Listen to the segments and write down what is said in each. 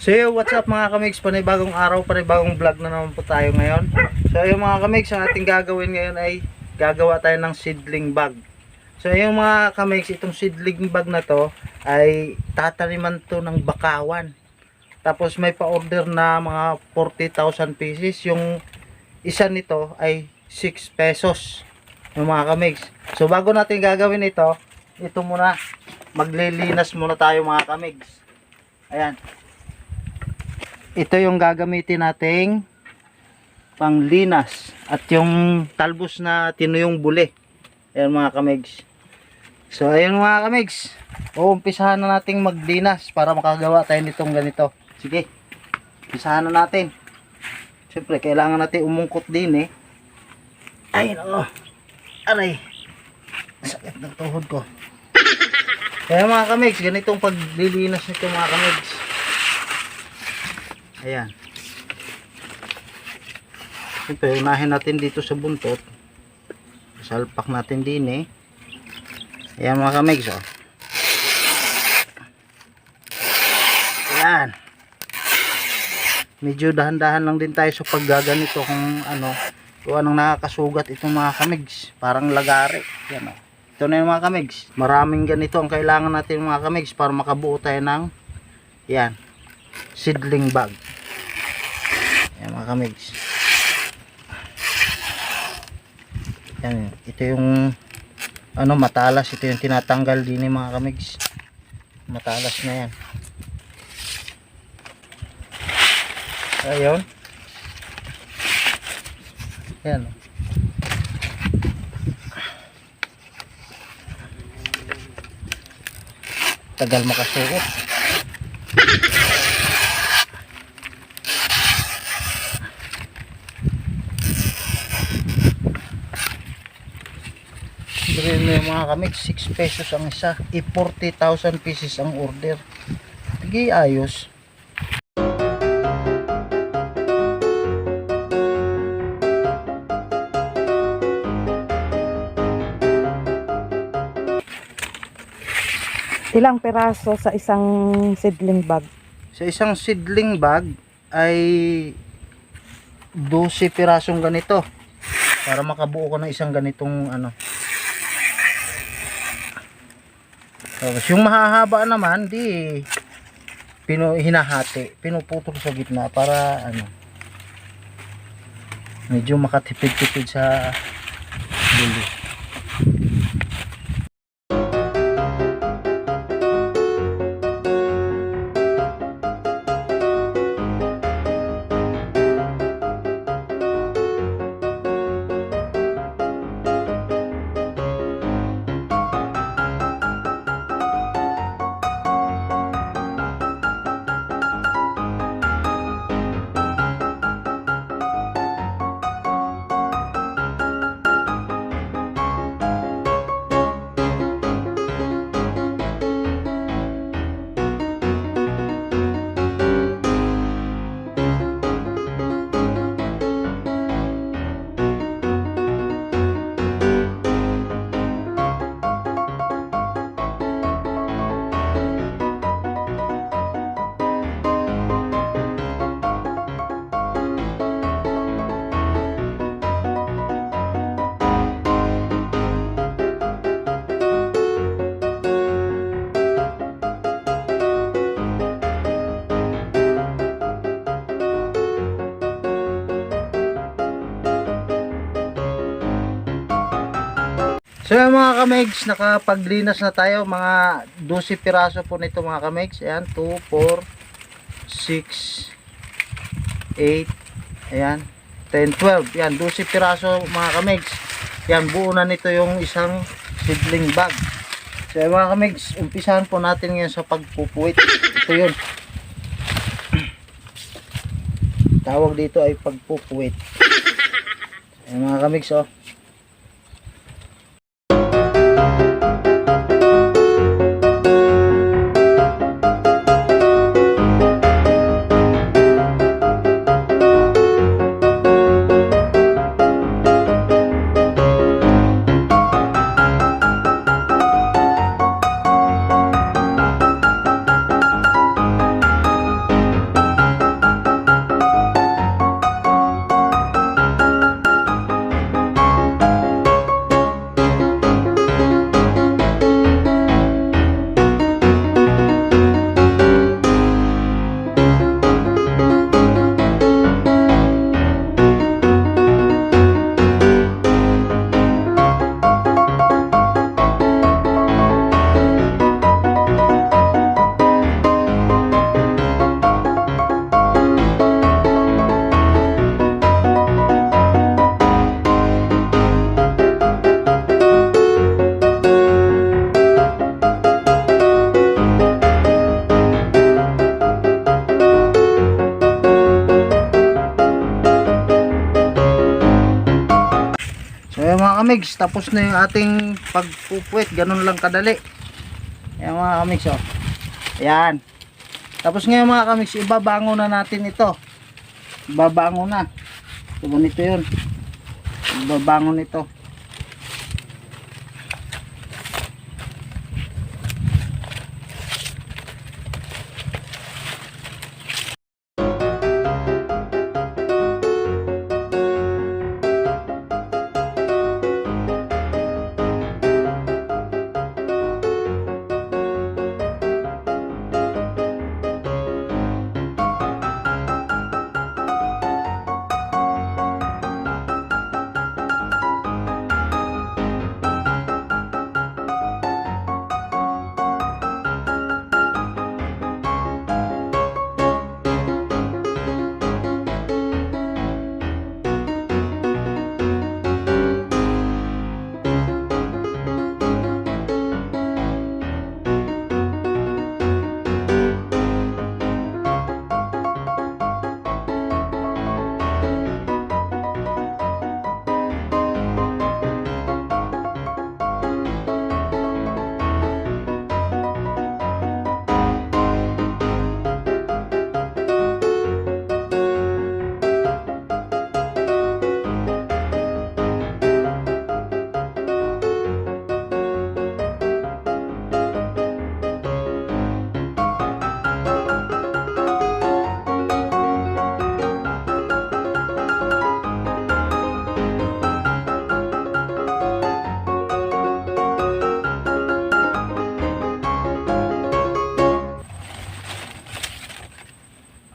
So yo, what's up mga kamigs, panibagong araw, panibagong vlog na naman po tayo ngayon. So yung mga kamigs, ang ating gagawin ngayon ay gagawa tayo ng seedling bag. So yung mga kamigs, itong seedling bag na to ay tataniman to ng bakawan. Tapos may pa-order na mga 40,000 pieces. Yung isa nito ay 6 pesos yung mga kamigs. So bago natin gagawin ito muna, maglilinas muna tayo mga kamigs. Ayan. Ito yung gagamitin nating panglinas at yung talbos na tinuyong buli. Ayan mga kamigs. So ayun mga kamigs, uumpisahan na nating maglinas para makagawa tayo nitong ganito. Sige, umpisahan na natin. Siyempre kailangan natin umungkot din eh. Ayun oh. Aray, sakit ng tuhod ko. Kaya mga kamigs, ganitong paglilinas nito mga kamigs. Ayan. Siyempre, unahin natin dito sa buntot. Salpak natin din eh. Ayan mga kamigs oh. Ayan. Medyo dahan-dahan lang din tayo sa paggaganito kung anong nakakasugat itong mga kamigs. Parang lagari. Ayan oh. Ito na yung mga kamigs. Maraming ganito ang kailangan natin mga kamigs para makabuo tayo ng yan, seedling bag. Yan mga kamigs. Yan, ito yung matalas. Ito yung tinatanggal din yung mga kamigs. Matalas na yan. Ayun. Yan. Tagal makasuot. Bilhin mo yung mga kamigs, 6 pesos ang isa. 40,000 pieces ang order. Sige, ayos. Ilang peraso sa isang seedling bag? Sa isang seedling bag ay 12 pirasong ganito para makabuo ka ng isang ganitong Tapos yung mahahaba naman di hinahati, pinuputol sa gitna para medyo makatipid-tipid sa bili. So yung mga kamigs, nakapaglinas na tayo. Mga 12 piraso po nito mga kamigs. Ayan, 2, 4, 6, 8, ayan, 10, 12. Ayan, 12 piraso mga kamigs. Ayan, buo na nito yung isang seedling bag. So yung mga kamigs, umpisahan po natin ngayon sa pagpupuwit. Ito yun. Tawag dito ay pagpupuwit. Ayan mga kamigs oh. kamigs, tapos na yung ating pagpupuwit. Ganun lang kadali. Ayan mga kamigs, oh. Ayan. Tapos ngayon mga kamigs, ibabango na natin ito. Ibabango na. So, ganito yun. Ibabango nito.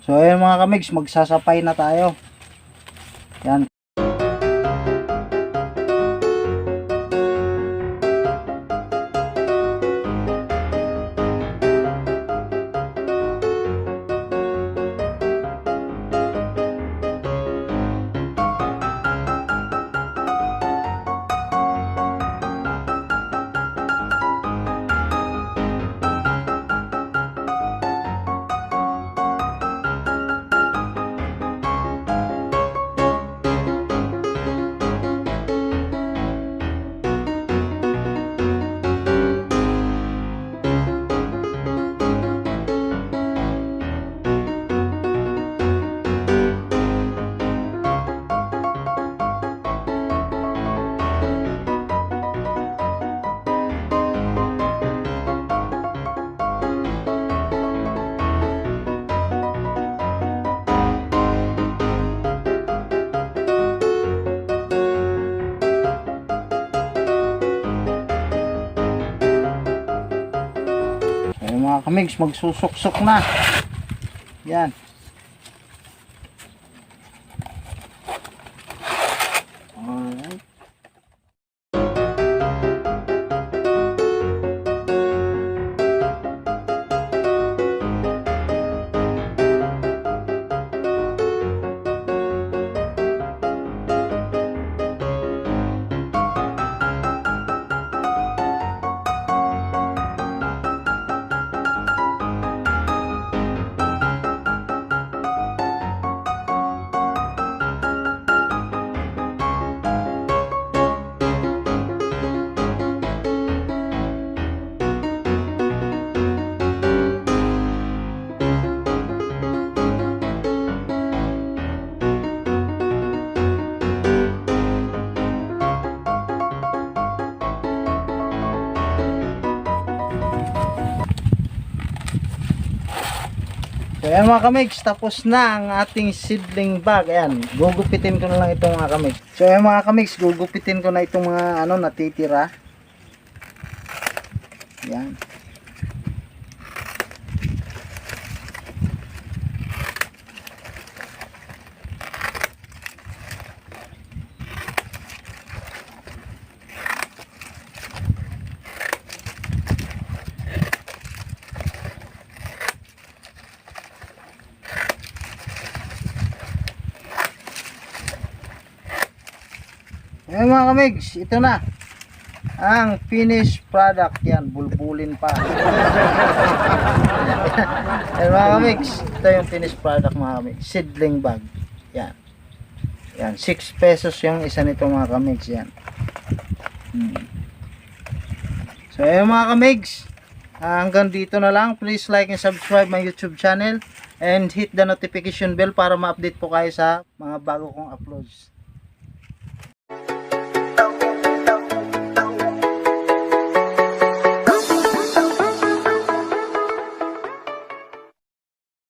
So ayun mga kamigs, magsasapay na tayo. Yan. Ayun mga kamigs, magsusuksok na. Yan. Alright. So ayan mga kamigs, tapos na ang ating seedling bag. Ayan, gugupitin ko na lang itong mga kamigs. So ayan mga kamigs, gugupitin ko na itong mga natitira. Ayan. Ayan mga kamigs, ito na ang finished product. Yan, bulbulin pa. Ayan mga kamigs, ito yung finished product mga kamigs, seedling bag. Yan, yan, 6 pesos yung isa nito mga kamigs. Yan, So ayun mga kamigs, hanggang dito na lang. Please like and subscribe my YouTube channel and hit the notification bell para ma-update po kayo sa mga bago kong uploads.